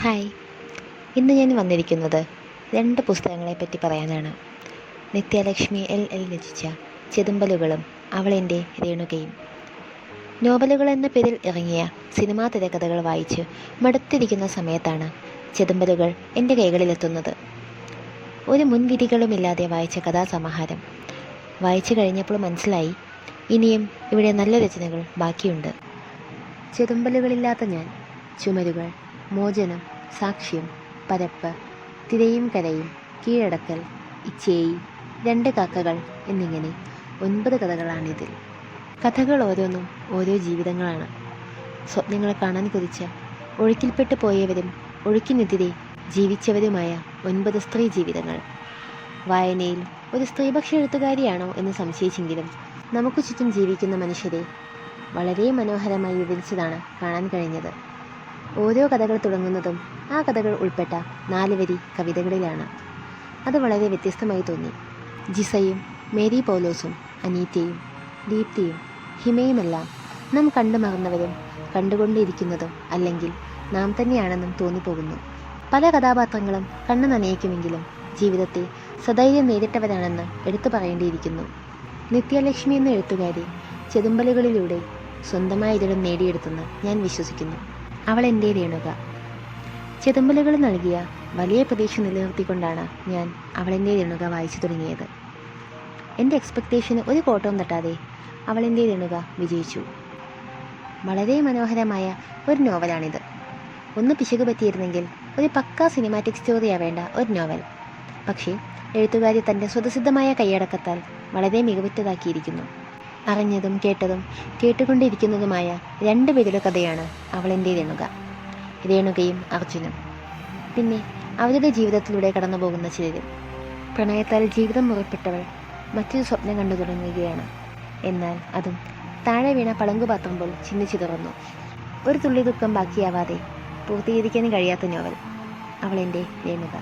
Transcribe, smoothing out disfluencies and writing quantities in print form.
Hi. ഇന്ന് ഞാൻ വന്നിരിക്കുന്നത് 2 പുസ്തകങ്ങളെപ്പറ്റി പറയാനാണ്. നിത്യലക്ഷ്മി എൽ രചിച്ച ചെതുമ്പലുകളും അവളെൻ്റെ രേണുകയും. നോവലുകൾ എന്ന പേരിൽ ഇറങ്ങിയ സിനിമാ തിരക്കഥകൾ വായിച്ച് മടുത്തിരിക്കുന്ന സമയത്താണ് ചെതുമ്പലുകൾ എൻ്റെ കൈകളിലെത്തുന്നത്. ഒരു മുൻവിധികളുമില്ലാതെ വായിച്ച കഥാസമാഹാരം. വായിച്ചു കഴിഞ്ഞപ്പോൾ മനസ്സിലായി, ഇനിയും ഇവിടെ നല്ല രചനകൾ ബാക്കിയുണ്ട്. ചെതുമ്പലുകളില്ലാത്ത ഞാൻ, ചുമരുകൾ, മോചനം, സാക്ഷ്യം, പരപ്പ്, തിരയും കരയും, കീഴടക്കൽ, ഇച്ചേയി, 2 കാക്കകൾ എന്നിങ്ങനെ 9 കഥകളാണിതിൽ. കഥകൾ ഓരോന്നും ഓരോ ജീവിതങ്ങളാണ്. സ്വപ്നങ്ങൾ കാണാൻ കൊതിച്ച, ഒഴുക്കിൽപ്പെട്ടു പോയവരും ഒഴുക്കിനെതിരെ ജീവിച്ചവരുമായ 9 സ്ത്രീ ജീവിതങ്ങൾ. വായനയിൽ ഒരു സ്ത്രീപക്ഷ എഴുത്തുകാരിയാണോ എന്ന് സംശയിച്ചെങ്കിലും നമുക്ക് ചുറ്റും ജീവിക്കുന്ന മനുഷ്യരെ വളരെ മനോഹരമായി വിവരിച്ചതാണ് കാണാൻ കഴിഞ്ഞത്. ഓരോ കഥകൾ തുടങ്ങുന്നതും ആ കഥകൾ ഉൾപ്പെട്ട 4 വരി കവിതകളിലാണ്. അത് വളരെ വ്യത്യസ്തമായി തോന്നി. ജിസയും മേരി പൗലോസും അനീറ്റയും ദീപ്തിയും ഹിമയുമെല്ലാം നാം കണ്ടു മറന്നവരും കണ്ടുകൊണ്ടിരിക്കുന്നതും അല്ലെങ്കിൽ നാം തന്നെയാണെന്നും തോന്നിപ്പോകുന്നു. പല കഥാപാത്രങ്ങളും കണ്ണു നനയിക്കുമെങ്കിലും ജീവിതത്തെ സധൈര്യം നേരിട്ടവരാണെന്ന് എടുത്തു പറയേണ്ടിയിരിക്കുന്നു. നിത്യലക്ഷ്മി എന്ന എഴുത്തുകാരി ചെതുമ്പലുകളിലൂടെ സ്വന്തമായ ഇടം നേടിയെടുത്തെന്ന് ഞാൻ വിശ്വസിക്കുന്നു. അവളെൻ്റെ രേണുക. ചെതുമ്പലുകൾ നൽകിയ വലിയ പ്രതീക്ഷ നിലനിർത്തിക്കൊണ്ടാണ് ഞാൻ അവളെൻ്റെ രേണുക വായിച്ചു തുടങ്ങിയത്. എൻ്റെ എക്സ്പെക്റ്റേഷന് ഒരു കോട്ടവും തട്ടാതെ അവളെൻ്റെ രേണുക വിജയിച്ചു. വളരെ മനോഹരമായ ഒരു നോവലാണിത്. ഒന്ന് പിശക് പറ്റിയിരുന്നെങ്കിൽ ഒരു പക്കാ സിനിമാറ്റിക് സ്റ്റോറി ആവേണ്ട ഒരു നോവൽ. പക്ഷേ എഴുത്തുകാരി തൻ്റെ സ്വതസിദ്ധമായ കൈയടക്കത്താൽ വളരെ മികവുറ്റതാക്കിയിരിക്കുന്നു. അറിഞ്ഞതും കേട്ടതും കേട്ടുകൊണ്ടിരിക്കുന്നതുമായ 2 പേരുടെ കഥയാണ് അവളെൻ്റെ രേണുക. രേണുകയും അർജുനും. പിന്നെ അവരുടെ ജീവിതത്തിലൂടെ കടന്നു പോകുന്ന ചിലരും. പ്രണയത്താൽ ജീവിതം മുറിപ്പെട്ടവൾ മറ്റൊരു സ്വപ്നം കണ്ടു തുടങ്ങുകയാണ്. എന്നാൽ അതും താഴെ വീണ പളങ്കുപാത്രം പോൽ ചിന്തിച്ചു തുറന്നു. ഒരു തുള്ളി ദുഃഖം ബാക്കിയാവാതെ പൂർത്തീകരിക്കാൻ കഴിയാത്ത നോവൽ അവളെൻ്റെ രേണുക.